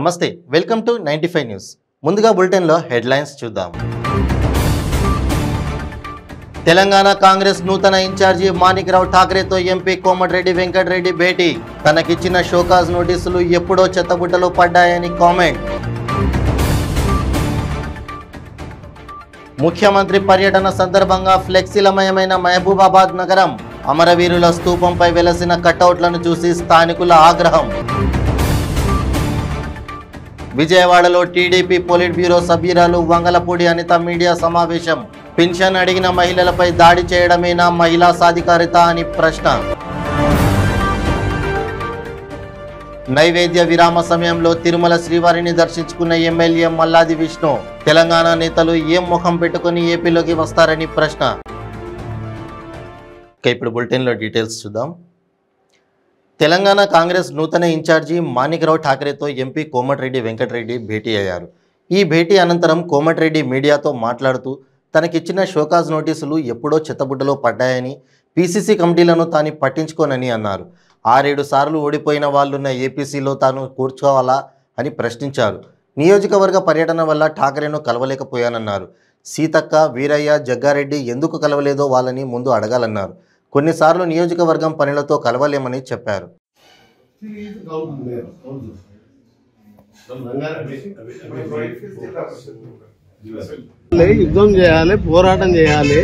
నమస్తే, welcome to 95 news. ముందుగా బులెటిన్లో హెడ్లైన్స్ చూద్దాం. తెలంగాణ కాంగ్రెస్ నూతన ఇన్ఛార్జి మాణిక్రావు ఠాకరేతో ఎంపీ కోమటిరెడ్డి వెంకటరెడ్డి భేటీ. తనకిచ్చిన షోకాజ్ నోటీసులు ఎప్పుడో చెత్తబుట్టలో పడ్డాయని కామెంట్. ముఖ్యమంత్రి పర్యటన సందర్భంగా ఫ్లెక్సీలమయమైన మహబూబాబాద్ నగరం. అమరవీరుల స్తూపంపై వెలసిన కటౌట్లను చూసి స్థానికుల ఆగ్రహం. విజయవాడలో టీడీపీ పొలిట్ బ్యూరో సభ్యురాలు వంగలపూడి అనిత మీడియా సమావేశం. పెన్షన్ అడిగిన మహిళలపై దాడి చేయడమేనా మహిళా సాధికారిత అని ప్రశ్న. నైవేద్య విరామ సమయంలో తిరుమల శ్రీవారిని దర్శించుకున్న ఎమ్మెల్యే మల్లాది విష్ణు. తెలంగాణ నేతలు ఏం ముఖం పెట్టుకుని ఏపీలోకి వస్తారని ప్రశ్న. ఇప్పుడు బులెటిన్లో డీటెయిల్స్ చూద్దాం. తెలంగాణ కాంగ్రెస్ నూతన ఇన్ఛార్జి మాణిక్రావు ఠాకరేతో ఎంపీ కోమటిరెడ్డి వెంకటరెడ్డి భేటీ అయ్యారు. ఈ భేటీ అనంతరం కోమటిరెడ్డి మీడియాతో మాట్లాడుతూ తనకిచ్చిన షోకాజ్ నోటీసులు ఎప్పుడో చెత్తబుట్టలో పడ్డాయని, పీసీసీ కమిటీలను తాను పట్టించుకోనని అన్నారు. 6-7 సార్లు ఓడిపోయిన వాళ్ళున్న ఏపీసీలో తాను కూర్చోవాలా అని ప్రశ్నించారు. నియోజకవర్గ పర్యటన వల్ల ఠాకరేను కలవలేకపోయానన్నారు. సీతక్క, వీరయ్య, జగ్గారెడ్డి ఎందుకు కలవలేదో వాళ్ళని ముందు అడగాలన్నారు. కొన్నిసార్లు నియోజకవర్గం పనులతో కలవలేమని చెప్పారు. యుద్ధం చేయాలి, పోరాటం చేయాలి.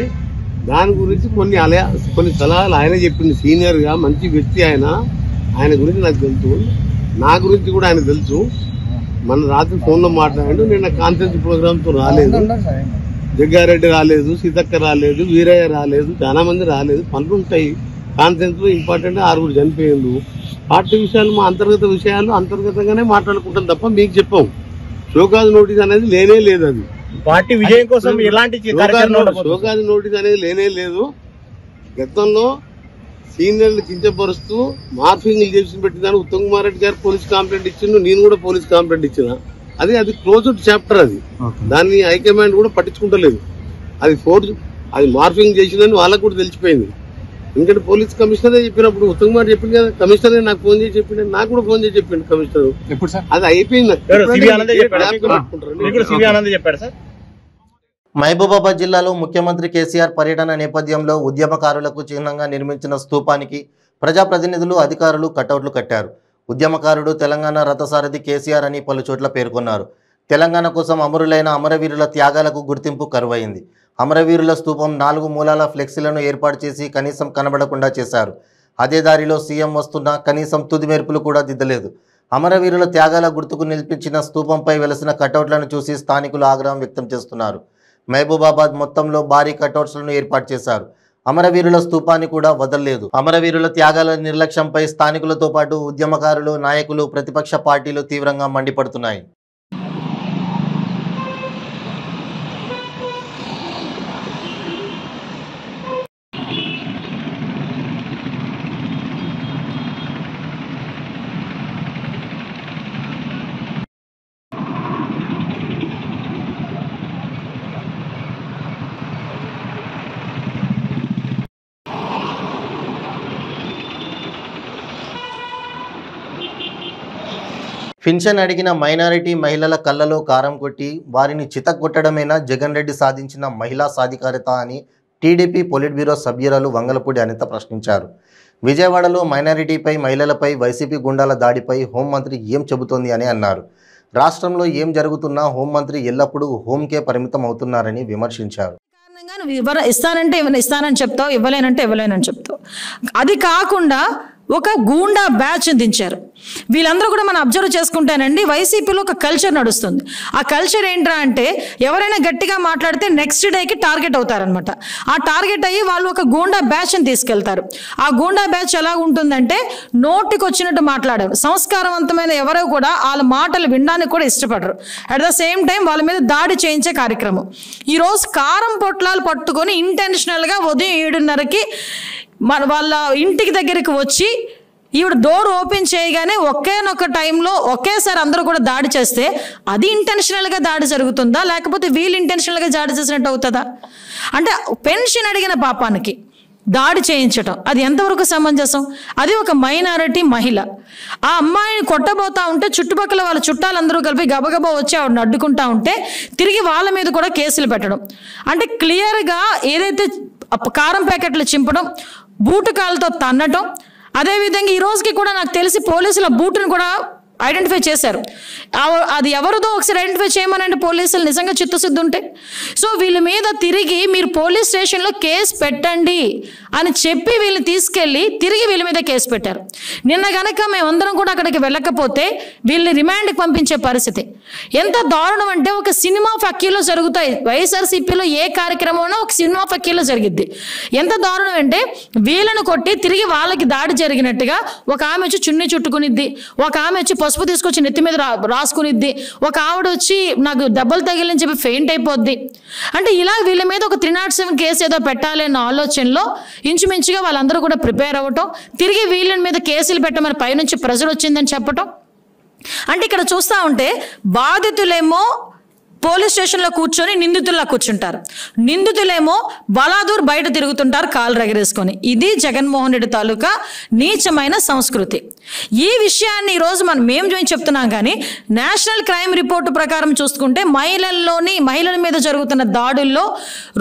దాని గురించి కొన్ని సలహాలు ఆయన చెప్పింది. సీనియర్ గా మంచి వ్యక్తి ఆయన గురించి నాకు తెలుసు. నా గురించి కూడా ఆయన తెలుసు. మన రాత్రి ఫోన్ లో మాట్లాడాడు. నిన్న కాన్ఫరెన్స్ ప్రోగ్రామ్ తో రాలేదు. జగ్గారెడ్డి రాలేదు, సీతక్క రాలేదు, వీరయ్య రాలేదు, చాలా మంది రాలేదు. పనులు ఉంటాయి. కాన్ఫరెన్స్ లో ఇంపార్టెంట్ 6 చనిపోయిండు. పార్టీ విషయాలు మా అంతర్గత విషయాలు అంతర్గతంగానే మాట్లాడుకుంటాం తప్ప మీకు చెప్పాం. షోకాజ్ నోటీస్ అనేది లేనే లేదు. అది పార్టీ విజయం కోసం ఎలాంటి షోకాజ్ నోటీస్ అనేది లేనే లేదు. గతంలో సీనియర్లు కించపరుస్తూ మార్ఫింగ్ చేసి పెట్టిందని ఉత్తమ్ కుమార్ రెడ్డి గారు పోలీస్ కంప్లైంట్ ఇచ్చిండు. నేను కూడా పోలీస్ కంప్లైంట్ ఇచ్చిన. అది క్లోజ్డ్ చాప్టర్. అది దాన్ని హైకమాండ్ కూడా పట్టించుకుంటలేదు. అది మార్ఫింగ్ చేసిందని వాళ్ళకు కూడా తెలిసిపోయింది. ఎందుకంటే పోలీస్ కమిషనరే చెప్పినప్పుడు ఉత్తమ్ కుమార్ చెప్పింది కదా, కమిషనరే నాకు ఫోన్ చేసి చెప్పిండు, నాకు కూడా ఫోన్ చేసి చెప్పిండు కమిషనర్. అది అయిపోయింది. మహబూబాబాద్ జిల్లాలో ముఖ్యమంత్రి కేసీఆర్ పర్యటన నేపథ్యంలో ఉద్యమకారులకు చిహ్నంగా నిర్మించిన స్తూపానికి ప్రజాప్రతినిధులు, అధికారులు కటౌట్లు కట్టారు. ఉద్యమకారుడు తెలంగాణ రథసారథి కేసీఆర్ అని పలు చోట్ల పేర్కొన్నారు. తెలంగాణ కోసం అమరులైన అమరవీరుల త్యాగాలకు గుర్తింపు కరువైంది. అమరవీరుల స్తూపం 4 మూలాల ఫ్లెక్సీలను ఏర్పాటు చేసి కనీసం కనబడకుండా చేశారు. అదే దారిలో సీఎం వస్తున్నా కనీసం తుది మెరుపులు కూడా దిద్దలేదు. అమరవీరుల త్యాగాల గుర్తుకు నిలిపించిన స్తూపంపై వెలసిన కటౌట్లను చూసి స్థానికులు ఆగ్రహం వ్యక్తం చేస్తున్నారు. మహబూబాబాద్ మొత్తంలో భారీ కటౌట్స్లను ఏర్పాటు చేశారు. అమరవీరుల స్తూపాన్ని కూడా వదలలేదు. అమరవీరుల త్యాగాల నిర్లక్ష్యంపై స్థానికులతో పాటు ఉద్యమకారులు, నాయకులు, ప్రతిపక్ష పార్టీలు తీవ్రంగా మండిపడుతున్నాయి. పెన్షన్ అడిగిన మైనారిటీ మహిళల కళ్ళలో కారం కొట్టి వారిని చితగొట్టడమేనా జగన్ రెడ్డి సాధించిన మహిళా సాధికారిత అని టీడీపీ పొలిట్ బ్యూరో సభ్యురాలు వంగలపూడి అనిత ప్రశ్నించారు. విజయవాడలో మైనారిటీపై, మహిళలపై వైసీపీ గుండాల దాడిపై హోంమంత్రి ఏం చెబుతోంది అని అన్నారు. రాష్ట్రంలో ఏం జరుగుతున్నా హోంమంత్రి ఎల్లప్పుడూ హోంకే పరిమితం అవుతున్నారని విమర్శించారు. ఇస్తానంటే ఇస్తానని చెప్తావు, ఇవ్వలేనంటే ఇవ్వలేనని చెప్తావు. అది కాకుండా ఒక గూండా బ్యాచ్ దించారు. వీళ్ళందరూ కూడా మనం అబ్జర్వ్ చేసుకుంటానండి, వైసీపీలో ఒక కల్చర్ నడుస్తుంది. ఆ కల్చర్ ఏంట్రా అంటే ఎవరైనా గట్టిగా మాట్లాడితే నెక్స్ట్ డేకి టార్గెట్ అవుతారనమాట. ఆ టార్గెట్ అయ్యి వాళ్ళు ఒక గూండా బ్యాచ్ని తీసుకెళ్తారు. ఆ గూండా బ్యాచ్ ఎలా ఉంటుందంటే నోటికి వచ్చినట్టు మాట్లాడారు. సంస్కారవంతమైన ఎవరో కూడా వాళ్ళ మాటలు వినడానికి కూడా ఇష్టపడరు. అట్ ద సేమ్ టైం వాళ్ళ మీద దాడి చేయించే కార్యక్రమం. ఈరోజు కారం పొట్లాలు పట్టుకొని ఇంటెన్షనల్గా ఉదయం 7:30కి వాళ్ళ ఇంటికి దగ్గరికి వచ్చి ఈవిడ డోర్ ఓపెన్ చేయగానే ఒకేనొక టైంలో ఒకేసారి అందరూ కూడా దాడి చేస్తే అది ఇంటెన్షనల్గా దాడి జరుగుతుందా, లేకపోతే వీళ్ళు ఇంటెన్షనల్గా దాడి చేసినట్టు అవుతుందా? అంటే పెన్షన్ అడిగిన పాపానికి దాడి చేయించటం అది ఎంతవరకు సమంజసం? అది ఒక మైనారిటీ మహిళ. ఆ అమ్మాయిని కొట్టబోతా ఉంటే చుట్టుపక్కల వాళ్ళ చుట్టాలందరూ కలిపి గబగబా వచ్చి ఆవిడని అడ్డుకుంటా ఉంటే తిరిగి వాళ్ళ మీద కూడా కేసులు పెట్టడం అంటే క్లియర్గా ఏదైతే కారం ప్యాకెట్లు చింపడం, బూటు కాళ్ళతో తన్నటం. అదేవిధంగా ఈ రోజుకి కూడా నాకు తెలిసి పోలీసుల బూటును కూడా ఐడెంటిఫై చేశారు. అది ఎవరిదో ఒకసారి ఐడెంటిఫై చేయమనంటే పోలీసులు నిజంగా చిత్తశుద్ధి ఉంటే. సో వీళ్ళ మీద తిరిగి మీరు పోలీస్ స్టేషన్లో కేసు పెట్టండి అని చెప్పి వీళ్ళని తీసుకెళ్ళి తిరిగి వీళ్ళ మీద కేసు పెట్టారు. నిన్న కనుక మేమందరం కూడా అక్కడికి వెళ్ళకపోతే వీళ్ళని రిమాండ్కి పంపించే పరిస్థితి. ఎంత దారుణం అంటే ఒక సినిమా ఫక్కీలో జరుగుతాయి. వైఎస్ఆర్సీపీలో ఏ కార్యక్రమం ఒక సినిమా ఫక్కీలో జరిగిద్ది. ఎంత దారుణం అంటే వీళ్ళను కొట్టి తిరిగి వాళ్ళకి దాడి జరిగినట్టుగా ఒక ఆమె వచ్చి చున్నీ చుట్టుకునిద్ది, ఒక ఆమె వచ్చి పసుపు తీసుకొచ్చి నెత్తి మీద రాసుకునిద్ది, ఒక ఆవిడ వచ్చి నాకు దెబ్బలు తగిలని చెప్పి ఫెయింట్ అయిపోద్ది. అంటే ఇలా వీళ్ళ మీద ఒక 307 కేసు ఏదో పెట్టాలి అన్న ఆలోచనలో ఇంచుమించుగా వాళ్ళందరూ కూడా ప్రిపేర్ అవ్వటం, తిరిగి వీళ్ళ మీద కేసులు పెట్టమని పైనుంచి ప్రెజర్ వచ్చిందని చెప్పటం. అంటే ఇక్కడ చూస్తూ ఉంటే బాధితులేమో పోలీస్ స్టేషన్లో కూర్చొని నిందితుల్లా కూర్చుంటారు, నిందితులేమో బలాదూర్ బయట తిరుగుతుంటారు కాలు రగరేసుకొని. ఇది జగన్మోహన్ రెడ్డి తాలూకా నీచమైన సంస్కృతి. ఈ విషయాన్ని ఈరోజు మేము చెప్తున్నాం. కానీ నేషనల్ క్రైమ్ రిపోర్టు ప్రకారం చూసుకుంటే మహిళల మీద జరుగుతున్న దాడుల్లో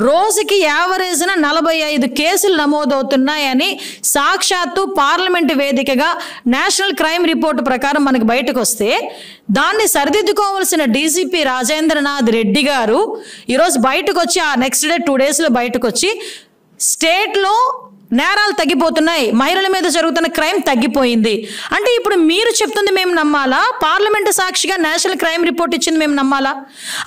రోజుకి యావరేజ్న 45 కేసులు నమోదవుతున్నాయని సాక్షాత్తు పార్లమెంటు వేదికగా నేషనల్ క్రైమ్ రిపోర్టు ప్రకారం మనకు బయటకు వస్తే దాన్ని సరిదిద్దుకోవాల్సిన డీసీపీ రాజేంద్రనాథ్ రెడ్డి గారు ఈరోజు బయటకు వచ్చి ఆ నెక్స్ట్ డే 2 డేస్లో బయటకు వచ్చి స్టేట్లో నేరాలు తగ్గిపోతున్నాయి, మహిళల మీద జరుగుతున్న క్రైమ్ తగ్గిపోయింది అంటే ఇప్పుడు మీరు చెప్తుంది మేము నమ్మాలా? పార్లమెంటు సాక్షిగా నేషనల్ క్రైమ్ రిపోర్ట్ ఇచ్చింది మేము నమ్మాలా?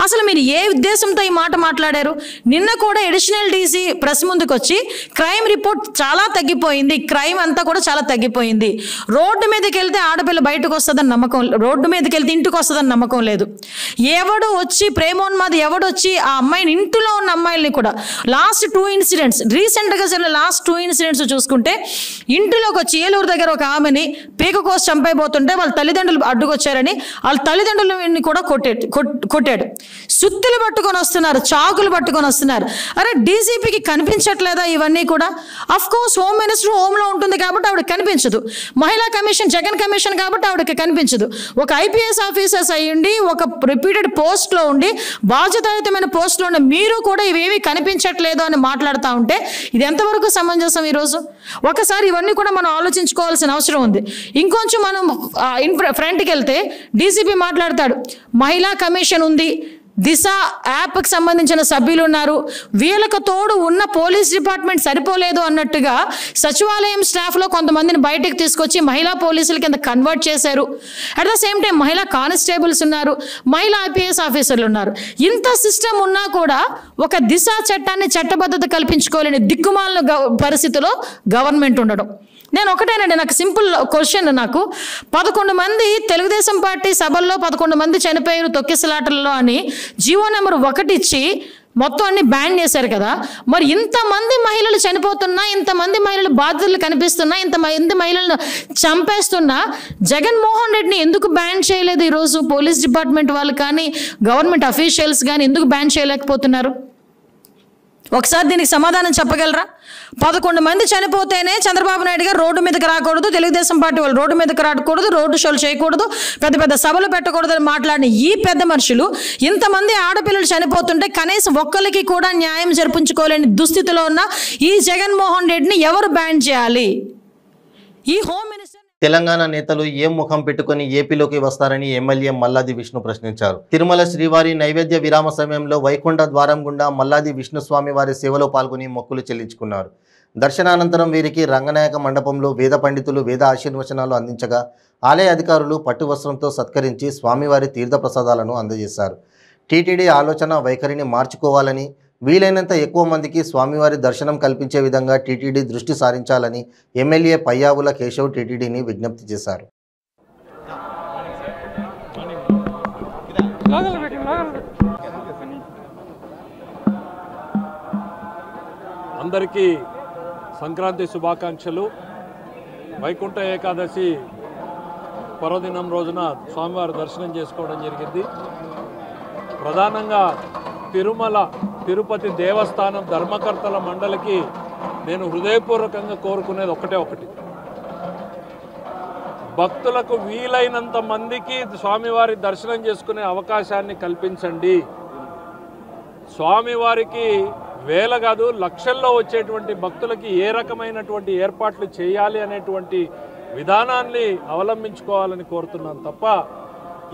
అసలు మీరు ఏ ఉద్దేశంతో ఈ మాట మాట్లాడారు? నిన్న కూడా అడిషనల్ డీసీ ప్రెస్ ముందుకు వచ్చి క్రైమ్ రిపోర్ట్ చాలా తగ్గిపోయింది, క్రైమ్ అంతా కూడా చాలా తగ్గిపోయింది, రోడ్డు మీదకి వెళ్తే ఆడపిల్ల బయటకు వస్తుందని నమ్మకం, రోడ్డు మీదకి వెళ్తే ఇంటికి వస్తుందని నమ్మకం లేదు. ఎవడు వచ్చి ప్రేమోన్మాది ఎవడొచ్చి ఆ అమ్మాయిని, ఇంట్లో ఉన్న అమ్మాయిల్ని కూడా లాస్ట్ 2 ఇన్సిడెంట్స్ రీసెంట్గా జరిగిన లాస్ట్ 2 ఇన్సిడెంట్స్ చూసుకుంటే ఇంటిలోకి వచ్చి ఏలూరు దగ్గర ఒక ఆమెని పీక కోసి చంపైపోతుంటే వాళ్ళ తల్లిదండ్రులు అడ్డుకొచ్చారని వాళ్ళ తల్లిదండ్రులని కూడా కొట్టాడు. సుత్తులు పట్టుకొని వస్తున్నారు, చాకులు పట్టుకొని వస్తున్నారు. అరే డీసీపీకి కనిపించట్లేదా ఇవన్నీ కూడా? అఫ్ కోర్స్ హోమ్ మినిస్టర్ హోమ్లో ఉంటుంది కాబట్టి ఆవిడకి కనిపించదు, మహిళా కమిషన్ జగన్ కమిషన్ కాబట్టి ఆవిడకి కనిపించదు. ఒక ఐపీఎస్ ఆఫీసర్స్ అయ్యుండి ఒక రిపీటెడ్ పోస్ట్లో ఉండి బాధ్యతాయుతమైన పోస్ట్లో ఉండి మీరు కూడా ఇవేవి కనిపించట్లేదు అని మాట్లాడుతూ ఉంటే ఇది ఎంతవరకు సమంజసం? ఈరోజు ఒకసారి ఇవన్నీ కూడా మనం ఆలోచించుకోవాల్సిన అవసరం ఉంది. ఇంకొంచెం మనం ఫ్రంట్కి వెళ్తే డీసీపీ మాట్లాడతాడు, మహిళా కమిషన్ ఉంది, దిశ యాప్కి సంబంధించిన సభ్యులు ఉన్నారు, వీళ్ళకు తోడు ఉన్న పోలీస్ డిపార్ట్మెంట్ సరిపోలేదు అన్నట్టుగా సచివాలయం స్టాఫ్లో కొంతమందిని బయటకు తీసుకొచ్చి మహిళా పోలీసుల కింద కన్వర్ట్ చేశారు. అట్ ద సేమ్ టైం మహిళా కానిస్టేబుల్స్ ఉన్నారు, మహిళా ఐపీఎస్ ఆఫీసర్లు ఉన్నారు. ఇంత సిస్టమ్ ఉన్నా కూడా ఒక దిశ చట్టాన్ని చట్టబద్ధత కల్పించుకోలేని దిక్కుమాలిన పరిస్థితిలో గవర్నమెంట్ ఉండడం. నేను ఒకటేనండి, నాకు సింపుల్ క్వశ్చన్, నాకు 11 మంది తెలుగుదేశం పార్టీ సభల్లో 11 మంది చనిపోయారు తొక్కిసలాటల్లో అని జీవో నెంబర్ 1 ఇచ్చి మొత్తం అన్ని బ్యాన్ చేశారు కదా. మరి ఇంతమంది మహిళలు చనిపోతున్నా, ఇంతమంది మహిళలు బాధితులు కనిపిస్తున్నా, ఇంతమంది మహిళలను చంపేస్తున్నా జగన్మోహన్ రెడ్డిని ఎందుకు బ్యాన్ చేయలేదు? ఈరోజు పోలీస్ డిపార్ట్మెంట్ వాళ్ళు కానీ గవర్నమెంట్ అఫీషియల్స్ కానీ ఎందుకు బ్యాన్ చేయలేకపోతున్నారు? ఒకసారి దీనికి సమాధానం చెప్పగలరా? 11 మంది చనిపోతేనే చంద్రబాబు నాయుడు గారు రోడ్డు మీదకి రాకూడదు, తెలుగుదేశం పార్టీ వాళ్ళు రోడ్డు మీదకి రాకూడదు, రోడ్డు షోలు చేయకూడదు, పెద్ద పెద్ద సభలు పెట్టకూడదు అని మాట్లాడిన ఈ పెద్ద మనుషులు ఇంతమంది ఆడపిల్లలు చనిపోతుంటే కనీసం ఒక్కరికి కూడా న్యాయం జరిపించుకోలేని దుస్థితిలో ఉన్న ఈ జగన్మోహన్ రెడ్డిని ఎవరు బ్యాన్ చేయాలి? ఈ హోమ్ మినిస్టర్ తెలంగాణ నేతలు ఏం ముఖం పెట్టుకుని ఏపీలోకి వస్తారని ఎమ్మెల్యే మల్లాది విష్ణు ప్రశ్నించారు. తిరుమల శ్రీవారి నైవేద్య విరామ సమయంలో వైకుంఠ ద్వారం గుండా మల్లాది విష్ణుస్వామి వారి సేవలో పాల్గొని మొక్కులు చెల్లించుకున్నారు. దర్శనానంతరం వీరికి రంగనాయక మండపంలో వేద పండితులు వేద ఆశీర్వచనాలు అందించగా ఆలయ అధికారులు పట్టు వస్త్రంతో సత్కరించి స్వామివారి తీర్థప్రసాదాలను అందజేశారు. టీటీడీ ఆలోచన వైఖరిని మార్చుకోవాలని, వీలైనంత ఎక్కువ మందికి స్వామివారి దర్శనం కల్పించే విధంగా టీటీడీ దృష్టి సారించాలని ఎమ్మెల్యే పయ్యావుల కేశవ్ టీటీడీని విజ్ఞప్తి చేశారు. అందరికీ సంక్రాంతి శుభాకాంక్షలు. వైకుంఠ ఏకాదశి పర్వదినం రోజున స్వామివారి దర్శనం చేసుకోవడం జరిగింది. ప్రధానంగా తిరుమల తిరుపతి దేవస్థానం ధర్మకర్తల మండలికి నేను హృదయపూర్వకంగా కోరుకునేది ఒకటి, భక్తులకు వీలైనంత మందికి స్వామివారి దర్శనం చేసుకునే అవకాశాన్ని కల్పించండి. స్వామివారికి వేల కాదు లక్షల్లో వచ్చేటువంటి భక్తులకి ఏ రకమైనటువంటి ఏర్పాట్లు చేయాలి అనేటువంటి విధానాన్ని అవలంబించుకోవాలని కోరుతున్నాను తప్ప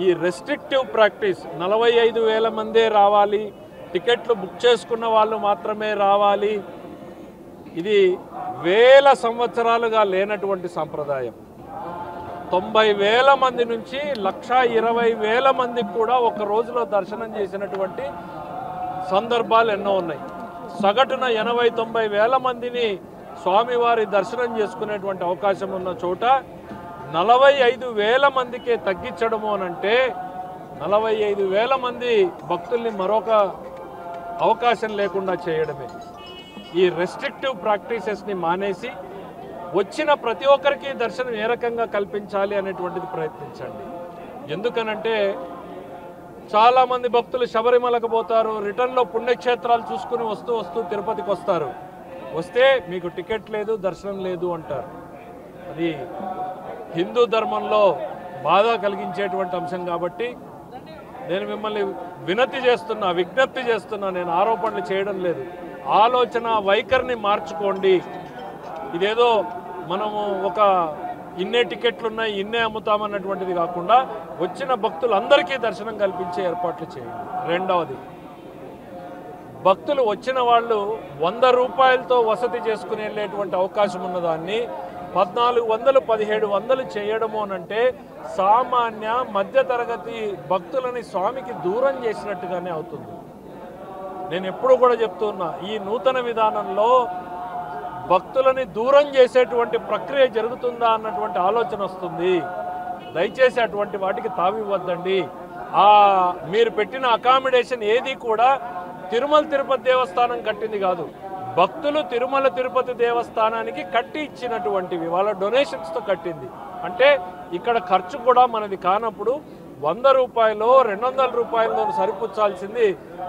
ఈ రెస్ట్రిక్టివ్ ప్రాక్టీస్ 45,000 మందే రావాలి, టికెట్లు బుక్ చేసుకున్న వాళ్ళు మాత్రమే రావాలి, ఇది వేల సంవత్సరాలుగా లేనటువంటి సంప్రదాయం. 90,000 మంది నుంచి 1,20,000 మందికి కూడా ఒక రోజులో దర్శనం చేసినటువంటి సందర్భాలు ఎన్నో ఉన్నాయి. సగటున 80,000-90,000 మందిని స్వామివారి దర్శనం చేసుకునేటువంటి అవకాశం ఉన్న చోట 45,000 మందికే తగ్గించడము అనంటే 45,000 మంది భక్తుల్ని మరొక అవకాశం లేకుండా చేయడమే. ఈ రెస్ట్రిక్టివ్ ప్రాక్టీసెస్ని మానేసి వచ్చిన ప్రతి ఒక్కరికి దర్శనం ఏ రకంగా కల్పించాలి అనేటువంటిది ప్రయత్నించండి. ఎందుకనంటే చాలామంది భక్తులు శబరిమలకు పోతారు, రిటర్న్లో పుణ్యక్షేత్రాలు చూసుకుని వస్తూ తిరుపతికి వస్తారు. వస్తే మీకు టికెట్ లేదు, దర్శనం లేదు అంటారు. అది హిందూ ధర్మంలో బాధ కలిగించేటువంటి అంశం కాబట్టి నేను మిమ్మల్ని విజ్ఞప్తి చేస్తున్నా, నేను ఆరోపణలు చేయడం లేదు. ఆలోచన వైఖరిని మార్చుకోండి. ఇదేదో మనము ఒక ఇన్నే టికెట్లు ఉన్నాయి ఇన్నే అమ్ముతామన్నటువంటిది కాకుండా వచ్చిన భక్తులందరికీ దర్శనం కల్పించే ఏర్పాట్లు చేయండి. రెండవది, భక్తులు వచ్చిన వాళ్ళు 100 రూపాయలతో వసతి చేసుకుని వెళ్ళేటువంటి అవకాశం ఉన్నదాన్ని 1,400, 1,700 చేయడము అనంటే సామాన్య మధ్యతరగతి భక్తులని స్వామికి దూరం చేసినట్టుగానే అవుతుంది. నేను ఎప్పుడు కూడా చెప్తున్నా, ఈ నూతన విధానంలో భక్తులని దూరం చేసేటువంటి ప్రక్రియ జరుగుతుందా అన్నటువంటి ఆలోచన వస్తుంది. దయచేసి అటువంటి వాటికి తావివ్వద్దండి. మీరు పెట్టిన అకామిడేషన్ ఏది కూడా తిరుమల తిరుపతి దేవస్థానం కట్టింది కాదు, భక్తులు తిరుమల తిరుపతి దేవస్థానానికి కట్టి ఇచ్చినటువంటివి, వాళ్ళ డొనేషన్స్తో కట్టింది. అంటే ఇక్కడ ఖర్చు కూడా మనది కానప్పుడు 100 రూపాయలు 200 రూపాయలతో సరిపుచ్చాల్సింది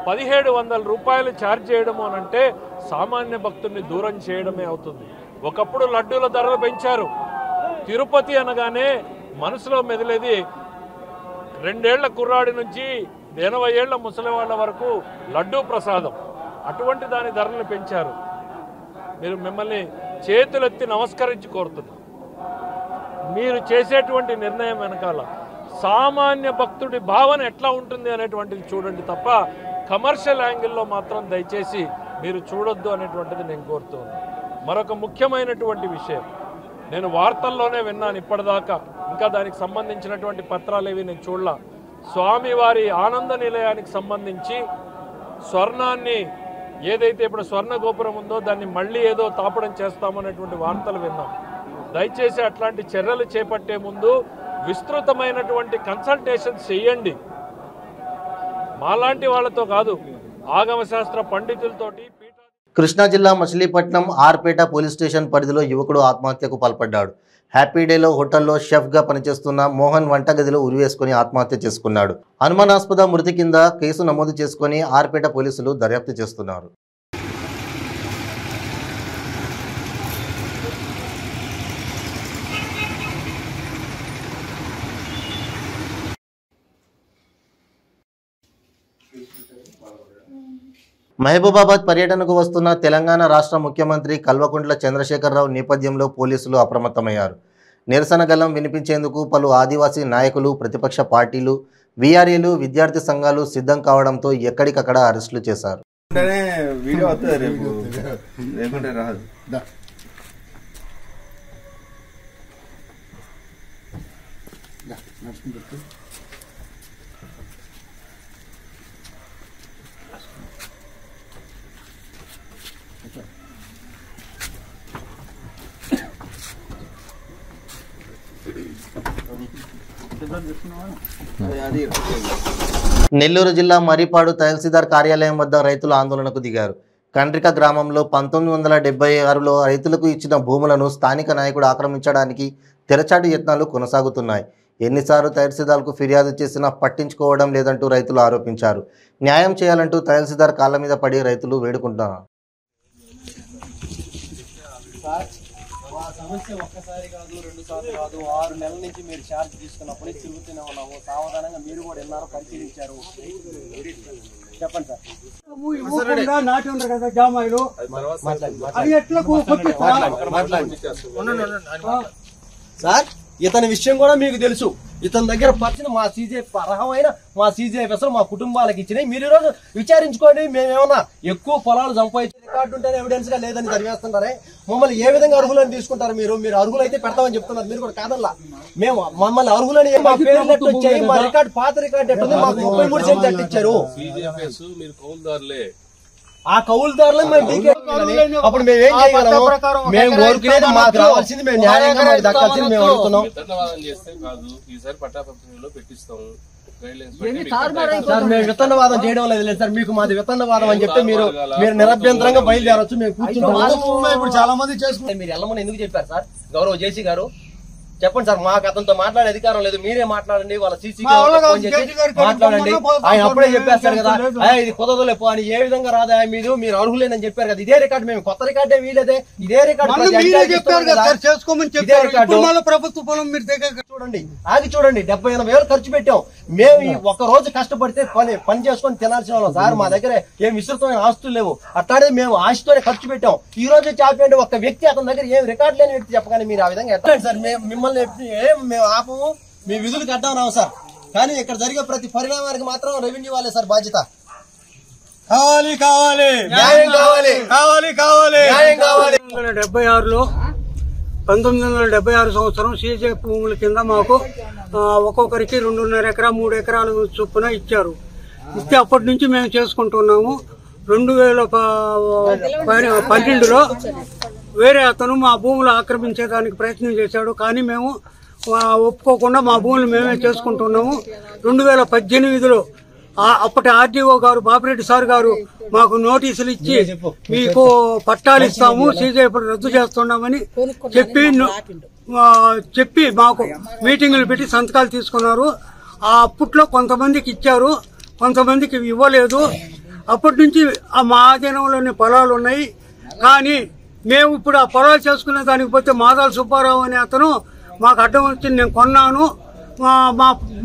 1,700 రూపాయలు ఛార్జ్ చేయడము అనంటే సామాన్య భక్తుల్ని దూరం చేయడమే అవుతుంది. ఒకప్పుడు లడ్డూల ధరలు పెంచారు. తిరుపతి అనగానే మనసులో మెదిలేది 2 ఏళ్ల కుర్రాడి నుంచి 80 ఏళ్ల ముసలి వాళ్ళ వరకు లడ్డూ ప్రసాదం. అటువంటి దాని ధరలు పెంచారు. మిమ్మల్ని చేతులెత్తి నమస్కరించి కోరుతున్నా, మీరు చేసేటువంటి నిర్ణయం వెనకాల సామాన్య భక్తుడి భావన ఎట్లా ఉంటుంది అనేటువంటిది చూడండి తప్ప కమర్షియల్ యాంగిల్లో మాత్రం దయచేసి మీరు చూడొద్దు అనేటువంటిది నేను కోరుతున్నాను. మరొక ముఖ్యమైనటువంటి విషయం, నేను వార్తల్లోనే విన్నాను ఇప్పటిదాకా, ఇంకా దానికి సంబంధించినటువంటి పత్రాలు ఏవి నేను చూడలా. స్వామివారి ఆనంద నిలయానికి సంబంధించి స్వర్ణాన్ని ఏదైతే ఇప్పుడు స్వర్ణ గోపురం ఉందో దాన్ని మళ్ళీ ఏదో తాపడం చేస్తామనేటువంటి వార్తలు విన్నాం. దయచేసి అట్లాంటి చర్యలు చేపట్టే ముందు విస్తృతమైనటువంటి కన్సల్టేషన్స్ చేయండి. మాలాంటి వాళ్ళతో కాదు, ఆగమశాస్త్ర పండితులతోటి. కృష్ణా జిల్లా మచిలీపట్నం ఆర్పేట పోలీస్ స్టేషన్ పరిధిలో యువకుడు ఆత్మహత్యకు పాల్పడ్డాడు. హ్యాపీ డేలో హోటల్లో షెఫ్గా పనిచేస్తున్న మోహన్ వంటగదిలో ఉరివేసుకుని ఆత్మహత్య చేసుకున్నాడు. అనుమానాస్పద మృతి కింద కేసు నమోదు చేసుకుని ఆర్పేట పోలీసులు దర్యాప్తు చేస్తున్నారు. మహబూబాబాద్ పర్యటనకు వస్తున్న తెలంగాణ రాష్ట్ర ముఖ్యమంత్రి కల్వకుంట్ల చంద్రశేఖరరావు నేపథ్యంలో పోలీసులు అప్రమత్తమయ్యారు. నిరసన గళం వినిపించేందుకు పలు ఆదివాసీ నాయకులు, ప్రతిపక్ష పార్టీలు, వీఆర్ఏలు, విద్యార్థి సంఘాలు సిద్ధం కావడంతో ఎక్కడికక్కడ అరెస్టులు చేశారు. నెల్లూరు జిల్లా మర్రిపాడు తహసీల్దార్ కార్యాలయం వద్ద రైతులు ఆందోళనకు దిగారు. కండ్రిక గ్రామంలో 1976లో రైతులకు ఇచ్చిన భూములను స్థానిక నాయకుడు ఆక్రమించడానికి తెరచాటు యత్నాలు కొనసాగుతున్నాయి. ఎన్నిసార్లు తహసీల్దార్కు ఫిర్యాదు చేసినా పట్టించుకోవడం లేదంటూ రైతులు ఆరోపించారు. న్యాయం చేయాలంటూ తహసీల్దార్ కాళ్ల మీద పడి రైతులు వేడుకుంటున్నారు. సార్ మా సమస్య ఒక్కసారి కాదు 2 సార్లు కాదు 6 నెలల నుంచి మీరు ఛార్జ్ తీసుకున్నప్పుడు తిరుగుతూనే ఉన్నాము. సావధానంగా మీరు కూడా ఎన్నారో పరిశీలించారు. చెప్పండి సార్. నాటి ఉండరు కదా జామాయిలు అది ఎట్లా సార్ ఇతని విషయం కూడా మీకు తెలుసు. ఇతని దగ్గర పరిచిన మా సీజే అర్హమైన మా సీజేఎఫ్ఎస్లు మా కుటుంబాలకు ఇచ్చినాయి. మీరు ఈరోజు విచారించుకోండి. మేమేమన్నా ఎక్కువ పొలాలు సంపాదించే రికార్డు ఉంటేనే ఎవిడెన్స్ గా లేదని చదివేస్తుంటారే. మమ్మల్ని ఏ విధంగా అర్హులని తీసుకుంటారు మీరు? మీరు అర్హులైతే పెడతామని చెప్తున్నారు. మీరు కూడా కాదల్లా. మేము మమ్మల్ని అర్హులని మా పేర్లు ఎట్టు వచ్చాయి? మా రికార్డు పాత రికార్డు ఎట్టుంది? మాకు 33 సెంట్లు ఎట్టిచ్చారు. ఆ కౌలుదారులు అప్పుడు మేము ఏం చేయగలము? మేము కోరుకునేది మాకు రావాల్సింది, మేము న్యాయంగా మాకు దక్కాల్సింది మేము అడుగుతున్నాం. సార్ మేము విత్తనవాదం చేయడం లేదు సార్. మీకు మాది విత్తనవాదం అని చెప్తే మీరు నిరభ్యంతరంగా బయలుదేరవచ్చు. మేము కూర్చుంటాం. ఇప్పుడు చాలా మంది చేసుకుంటే మీరు వెళ్ళమని ఎందుకు చెప్పారు సార్? గౌరవ్ జేసీ గారు చెప్పండి సార్. మాకు అతనితో మాట్లాడే అధికారం లేదు. మీరే మాట్లాడండి. వాళ్ళ సీసీ మాట్లాడండి. ఆయన అప్పుడే చెప్పేస్తారు కదా ఇది కుదరదులేపో అని. ఏ విధంగా రాదా మీరు అర్హులేనని చెప్పారు కదా. ఇదే రికార్డు మేము కొత్త రికార్డే వీలేదే. ఇదే రికార్డు ప్రభుత్వ పొలం మీరు చూడండి. ఆగి చూడండి. 70,000 ఖర్చు పెట్టాం. మేము ఈ ఒక్క రోజు కష్టపడితే పని చేసుకొని తినాల్సిన వాళ్ళం సార్. మా దగ్గర ఏం విస్తృతమైన ఆస్తులు లేవు. అట్లానే మేము ఆశతోనే ఖర్చు పెట్టాం. ఈ రోజు చాపండి ఒక వ్యక్తి అతని దగ్గర ఏం రికార్డు లేని వ్యక్తి చెప్పగానే మీరు ఆ విధంగా ఎట్లా సార్? మిమ్మల్ని మేము ఆపము. మీ విధులకు అడ్డం రావు సార్. కానీ ఇక్కడ జరిగే ప్రతి పరిణామానికి మాత్రం రెవెన్యూ వాళ్ళే సార్ బాధ్యత. కావాలి కావాలి న్యాయం కావాలి. కావాలి కావాలి న్యాయం కావాలి. 1976లో 1976 సంవత్సరం సీజే భూముల కింద మాకు ఒక్కొక్కరికి 2.5 ఎకరా 3 ఎకరాలు చొప్పున ఇచ్చారు. ఇస్తే అప్పటి నుంచి మేము చేసుకుంటున్నాము. 2012లో వేరే అతను మా భూములు ఆక్రమించేదానికి ప్రయత్నం చేశాడు. కానీ మేము ఒప్పుకోకుండా మా భూములు మేమే చేసుకుంటున్నాము. 2018లో అప్పటి ఆర్డీఓ గారు బాపిరెడ్డి సార్ గారు మాకు నోటీసులు ఇచ్చి మీకు పట్టాలు ఇస్తాము, సీజే రద్దు చేస్తున్నామని చెప్పి మాకు మీటింగులు పెట్టి సంతకాలు తీసుకున్నారు. అప్పట్లో కొంతమందికి ఇచ్చారు, కొంతమందికి ఇవ్వలేదు. అప్పటి నుంచి మా ఆధీనంలోని పొలాలు ఉన్నాయి. కానీ మేము ఇప్పుడు ఆ పొలాలు చేసుకునే దానికి పోతే మాదాల సుబ్బారావు అనే అతను మాకు అడ్డం వచ్చి నేను కొన్నాను,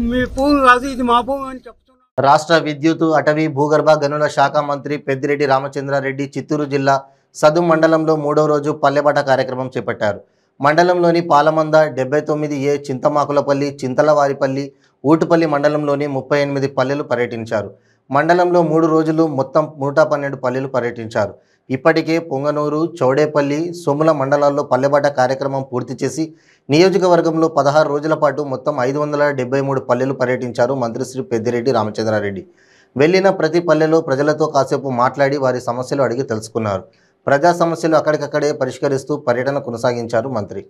మీ భూమి కాదు ఇది మా భూమి అని చెప్తున్నాను. రాష్ట్ర విద్యుత్, అటవీ, భూగర్భ గనుల శాఖ మంత్రి పెద్దిరెడ్డి రామచంద్రారెడ్డి చిత్తూరు జిల్లా సదు మండలంలో 3వ రోజు పల్లెబాట కార్యక్రమం చేపట్టారు. మండలంలోని పాలమంద, 79A, చింతమాకులపల్లి, చింతలవారిపల్లి, ఊటుపల్లి మండలంలోని 38 పల్లెలు పర్యటించారు. మండలంలో 3 రోజులు మొత్తం 112 పల్లెలు పర్యటించారు. ఇప్పటికే పొంగనూరు, చౌడేపల్లి, సోముల మండలాల్లో పల్లెబాట కార్యక్రమం పూర్తి చేసి నియోజకవర్గంలో 16 రోజుల పాటు మొత్తం 573 పల్లెలు పర్యటించారు మంత్రి శ్రీ పెద్దిరెడ్డి రామచంద్రారెడ్డి. వెళ్లిన ప్రతి పల్లెలో ప్రజలతో కాసేపు మాట్లాడి వారి సమస్యలు అడిగి తెలుసుకున్నారు. ప్రజా సమస్యలు అక్కడికక్కడే పరిష్కరిస్తూ పర్యటన కొనసాగించారు మంత్రి.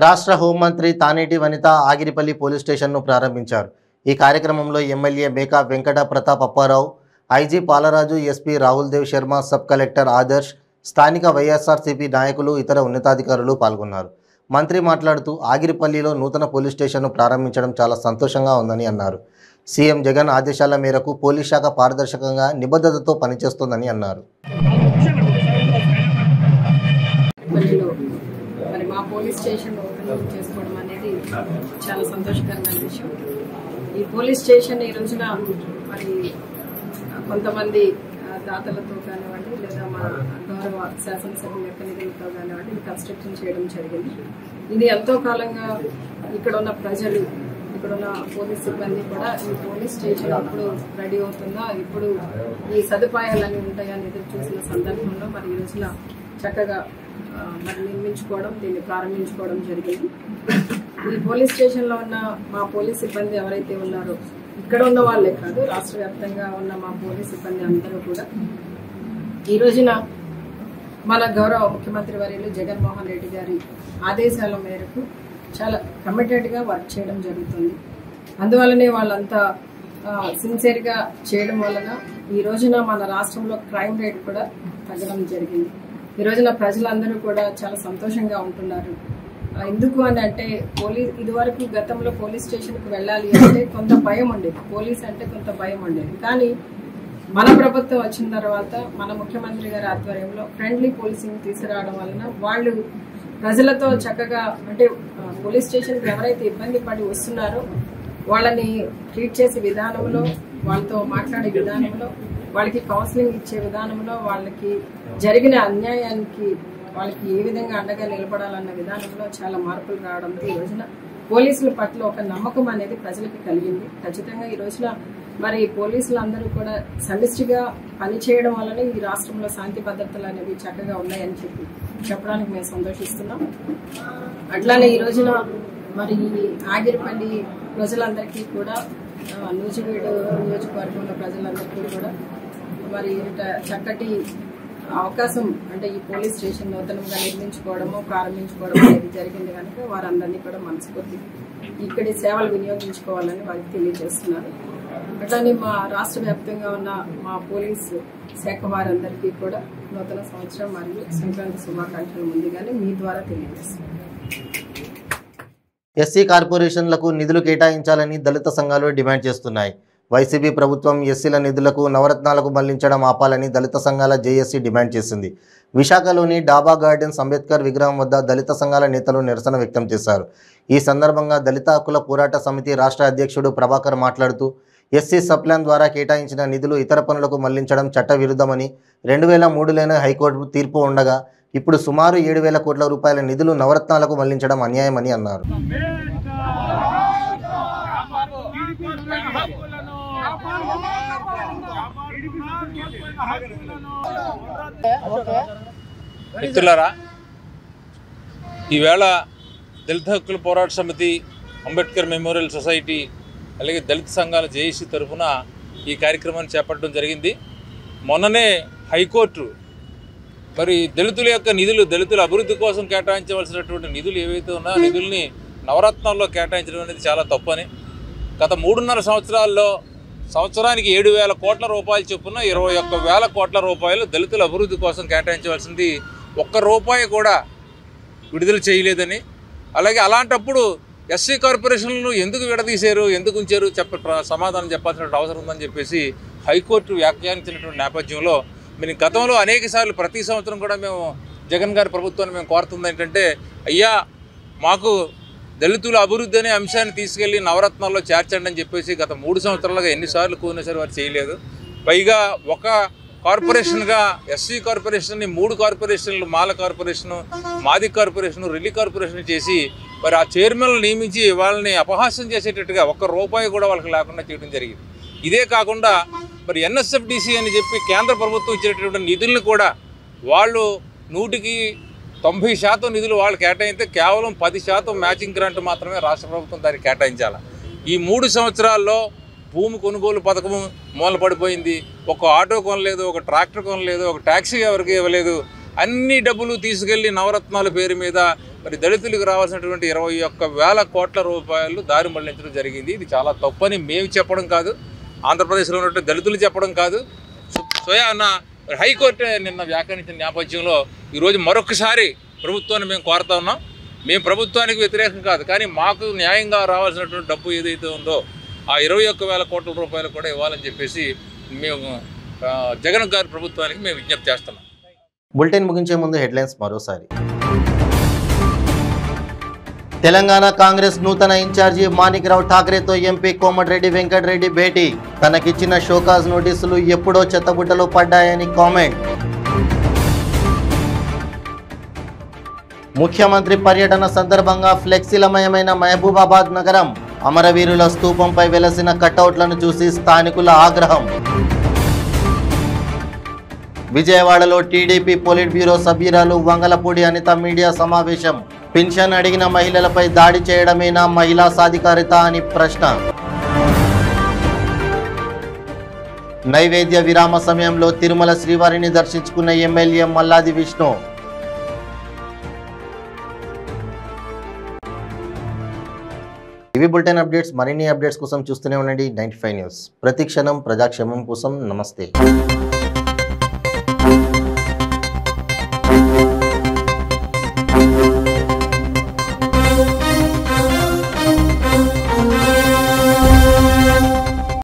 రాష్ట్ర హోంమంత్రి తానేటి వనిత ఆగిరిపల్లి పోలీస్ స్టేషన్ను ప్రారంభించారు. ఈ కార్యక్రమంలో MLA Meka Venkata Pratap Apparao, IG Palaraju, SP Rahul Dev Sharma, sub collector Adarsh, స్థానిక వైఎస్ఆర్సీపీ నాయకులు, ఇతర ఉన్నతాధికారులు పాల్గొన్నారు. మంత్రి మాట్లాడుతూ ఆగిరిపల్లిలో నూతన పోలీస్ స్టేషన్ను ప్రారంభించడం చాలా సంతోషంగా ఉందని అన్నారు. సీఎం జగన్ ఆదేశాల మేరకు పోలీస్ శాఖ పారదర్శకంగా నిబద్ధతతో పనిచేస్తోందని అన్నారు. మరి మా పోలీస్ స్టేషన్ ఓపెన్ చేసుకోవడం అనేది చాలా సంతోషకరమైన విషయం. ఈ పోలీస్ స్టేషన్ ఈ రోజున మరి కొంతమంది దాతలతో కానివ్వండి లేదా మా గౌరవ శాసనసభ్యుల యొక్క నిధులతో కానివ్వండి ఇది కన్స్ట్రక్షన్ చేయడం జరిగింది. ఇది ఎంతో కాలంగా ఇక్కడ ఉన్న ప్రజలు, ఇక్కడ ఉన్న పోలీస్ సిబ్బంది కూడా ఈ పోలీస్ స్టేషన్ ఎప్పుడు రెడీ అవుతుందా, ఇప్పుడు ఈ సదుపాయాలన్నీ ఉంటాయని ఎదురు చూసిన సందర్భంలో మరి ఈ రోజున చక్కగా మరి నిర్మించుకోవడం, దీన్ని ప్రారంభించుకోవడం జరిగింది. ఈ పోలీస్ స్టేషన్లో ఉన్న మా పోలీస్ సిబ్బంది ఎవరైతే ఉన్నారో ఇక్కడ ఉన్న వాళ్ళే కాదు, రాష్ట్ర వ్యాప్తంగా ఉన్న మా పోలీస్ సిబ్బంది అందరూ కూడా ఈ రోజున మన గౌరవ ముఖ్యమంత్రి వర్యులు జగన్మోహన్ రెడ్డి గారి ఆదేశాల మేరకు చాలా కమిటెడ్గా వర్క్ చేయడం జరుగుతుంది. అందువల్లనే వాళ్ళంతా సిన్సియర్గా చేయడం వలన ఈ రోజున మన రాష్ట్రంలో క్రైమ్ రేట్ కూడా తగ్గడం జరిగింది. ఈ రోజున ప్రజలందరూ కూడా చాలా సంతోషంగా ఉంటున్నారు. ఎందుకు అని అంటే ఇదివరకు గతంలో పోలీస్ స్టేషన్కి వెళ్ళాలి అంటే కొంత భయం ఉండేది, పోలీస్ అంటే కొంత భయం ఉండేది. కానీ మన ప్రభుత్వం వచ్చిన తర్వాత మన ముఖ్యమంత్రి గారి ఆధ్వర్యంలో ఫ్రెండ్లీ పోలీసింగ్ తీసుకురావడం వలన వాళ్ళు ప్రజలతో చక్కగా అంటే పోలీస్ స్టేషన్కి ఎవరైతే ఇబ్బంది పడి వస్తున్నారో వాళ్ళని ట్రీట్ చేసే విధానంలో, వాళ్ళతో మాట్లాడే విధానంలో, వాళ్ళకి కౌన్సిలింగ్ ఇచ్చే విధానంలో, వాళ్ళకి జరిగిన అన్యాయానికి వాళ్ళకి ఏ విధంగా అండగా నిలబడాలన్న విధానంలో చాలా మార్పులు రావడంతో ఈ రోజున పోలీసుల పట్ల ఒక నమ్మకం అనేది ప్రజలకు కలిగింది. ఖచ్చితంగా ఈ రోజున మరి పోలీసులు అందరూ కూడా సమిష్టిగా పనిచేయడం వల్లనే ఈ రాష్ట్రంలో శాంతి భద్రతలు అనేవి చక్కగా ఉన్నాయని చెప్పడానికి మేము సంతోషిస్తున్నాం. అట్లానే ఈ రోజున మరి ఆగిరిపల్లి ప్రజలందరికీ కూడా, నూజివీడు నియోజకవర్గంలో ప్రజలందరికీ కూడా మరి చక్కటి అవకాశం అంటే ఈ పోలీస్ స్టేషన్ నూతనంగా నిర్మించుకోవడము, ప్రారంభించుకోవడం అనేది జరిగింది కనుక వారందరినీ కూడా మనస్ఫూర్తి ఇక్కడి సేవలు వినియోగించుకోవాలని వారికి తెలియజేస్తున్నారు. అట్లానే మా రాష్ట్ర వ్యాప్తంగా ఉన్న మా పోలీసు శాఖ వారందరికీ కూడా నూతన సంవత్సరం మరియు సంక్రాంతి శుభాకాంక్షలు ముందుగానే మీ ద్వారా తెలియజేస్తున్నారు. ఎస్సీ కార్పొరేషన్లకు నిధులు కేటాయించాలని దళిత సంఘాలు డిమాండ్ చేస్తున్నాయి. వైసీపీ ప్రభుత్వం ఎస్సీల నిధులకు నవరత్నాలకు మళ్లించడం ఆపాలని దళిత సంఘాల జేఏసీ డిమాండ్ చేసింది. విశాఖలోని డాబా గార్డెన్స్ అంబేద్కర్ విగ్రహం వద్ద దళిత సంఘాల నేతలు నిరసన వ్యక్తం చేశారు. ఈ సందర్భంగా దళిత హక్కుల పోరాట సమితి రాష్ట్ర అధ్యక్షుడు ప్రభాకర్ మాట్లాడుతూ ఎస్సీ సప్లాన్ ద్వారా కేటాయించిన నిధులు ఇతర పనులకు మళ్లించడం చట్టవిరుద్ధమని 2003లోనే హైకోర్టు తీర్పు ఉండగా ఇప్పుడు సుమారు 7,000 కోట్ల రూపాయల నిధులు నవరత్నాలకు మళ్లించడం అన్యాయమని అన్నారు. మిత్రులారా, ఈవేళ దళిత హక్కుల పోరాట సమితి, అంబేద్కర్ మెమోరియల్ సొసైటీ అలాగే దళిత సంఘాల జేఏసీ తరఫున ఈ కార్యక్రమాన్ని చేపట్టడం జరిగింది. మొన్ననే హైకోర్టు మరి దళితుల యొక్క నిధులు, దళితుల అభివృద్ధి కోసం కేటాయించవలసినటువంటి నిధులు ఏవైతే ఉన్నాయో నిధుల్ని నవరత్నాల్లో కేటాయించడం అనేది చాలా తప్పని, గత 3.5 సంవత్సరాల్లో సంవత్సరానికి 7,000 కోట్ల రూపాయలు చొప్పున 21,000 కోట్ల రూపాయలు దళితుల అభివృద్ధి కోసం కేటాయించవలసింది ₹1 కూడా విడుదల చేయలేదని, అలాగే అలాంటప్పుడు ఎస్సీ కార్పొరేషన్లను ఎందుకు విడదీశారు, ఎందుకు ఉంచారు సమాధానం చెప్పాల్సిన అవసరం ఉందని చెప్పేసి హైకోర్టు వ్యాఖ్యానించినటువంటి నేపథ్యంలో మేము గతంలో అనేక సార్లు ప్రతి సంవత్సరం కూడా మేము జగన్ గారి ప్రభుత్వాన్ని మేము కోరుతుంది ఏంటంటే, అయ్యా మాకు దళితుల అభివృద్ధి అనే అంశాన్ని తీసుకెళ్లి నవరత్నాల్లో చేర్చండి అని చెప్పేసి గత 3 సంవత్సరాలుగా ఎన్నిసార్లు కూడినా సరే వారు చేయలేదు. పైగా ఒక కార్పొరేషన్గా ఎస్సీ కార్పొరేషన్ని 3 కార్పొరేషన్లు, మాల కార్పొరేషను, మాది కార్పొరేషను, రెల్లి కార్పొరేషన్ చేసి మరి ఆ చైర్మన్లు నియమించి వాళ్ళని అపహాస్యం చేసేటట్టుగా ₹1 కూడా వాళ్ళకి లేకుండా చేయడం జరిగింది. ఇదే కాకుండా మరి ఎన్ఎస్ఎఫ్డిసి అని చెప్పి కేంద్ర ప్రభుత్వం ఇచ్చినటువంటి నిధులను కూడా వాళ్ళు 190% నిధులు వాళ్ళు కేటాయిస్తే కేవలం 10% మ్యాచింగ్ గ్రాంట్ మాత్రమే రాష్ట్ర ప్రభుత్వం దానికి కేటాయించాలి. ఈ 3 సంవత్సరాల్లో భూమి కొనుగోలు పథకం మూలపడిపోయింది. ఒక ఆటో కొనలేదు, ఒక ట్రాక్టర్ కొనలేదు, ఒక ట్యాక్సీ ఎవరికి ఇవ్వలేదు. అన్ని డబ్బులు తీసుకెళ్లి నవరత్నాల పేరు మీద మరి దళితులకు రావాల్సినటువంటి 21,000 కోట్ల రూపాయలు దారి మళ్లించడం జరిగింది. ఇది చాలా తప్పని మేము చెప్పడం కాదు, ఆంధ్రప్రదేశ్లో ఉన్నటువంటి దళితులు చెప్పడం కాదు, స్వయాన హైకోర్టు నిన్న వ్యాఖ్యానించిన నేపథ్యంలో ఈరోజు మరొకసారి ప్రభుత్వాన్ని మేము కోరుతా ఉన్నాం. మేము ప్రభుత్వానికి వ్యతిరేకం కాదు, కానీ మాకు న్యాయంగా రావాల్సినటువంటి డబ్బు ఏదైతే ఉందో ఆ 21,000 కోట్ల రూపాయలు కూడా ఇవ్వాలని చెప్పేసి మేము జగన్ గారి ప్రభుత్వానికి మేము విజ్ఞప్తి చేస్తున్నాం. బులెటిన్ ముగించే ముందు హెడ్లైన్స్ మరోసారి. తెలంగాణ కాంగ్రెస్ నూతన ఇన్ఛార్జి మాణిక్రావు ఠాక్రేతో ఎంపీ కోమటిరెడ్డి వెంకటరెడ్డి భేటీ. తనకిచ్చిన షోకాజ్ నోటీసులు ఎప్పుడో చెత్తబుట్టలో పడ్డాయని కామెంట్. ముఖ్యమంత్రి పర్యటన సందర్భంగా ఫ్లెక్సీలమయమైన మహబూబాబాద్ నగరం. అమరవీరుల స్తూపంపై వెలసిన కటౌట్లను చూసి స్థానికుల ఆగ్రహం. విజయవాడలో టీడీపీ పొలిట్ బ్యూరో సభ్యురాలు వంగలపూడి అనిత మీడియా సమావేశం. పెన్షన్ అడిగిన మహిళలపై దాడి చేయడమేనా మహిళా సాధికారిత అని ప్రశ్న. నైవేద్య విరామ సమయంలో తిరుమల శ్రీవారిని దర్శించుకున్న ఎమ్మెల్యే మల్లాది విష్ణు. ఇవి బులెటిన్ అప్డేట్స్. మరిన్ని అప్డేట్స్ కోసం చూస్తూనే ఉండండి 95 న్యూస్. ప్రతి క్షణం ప్రజాక్షేమం కోసం. నమస్తే.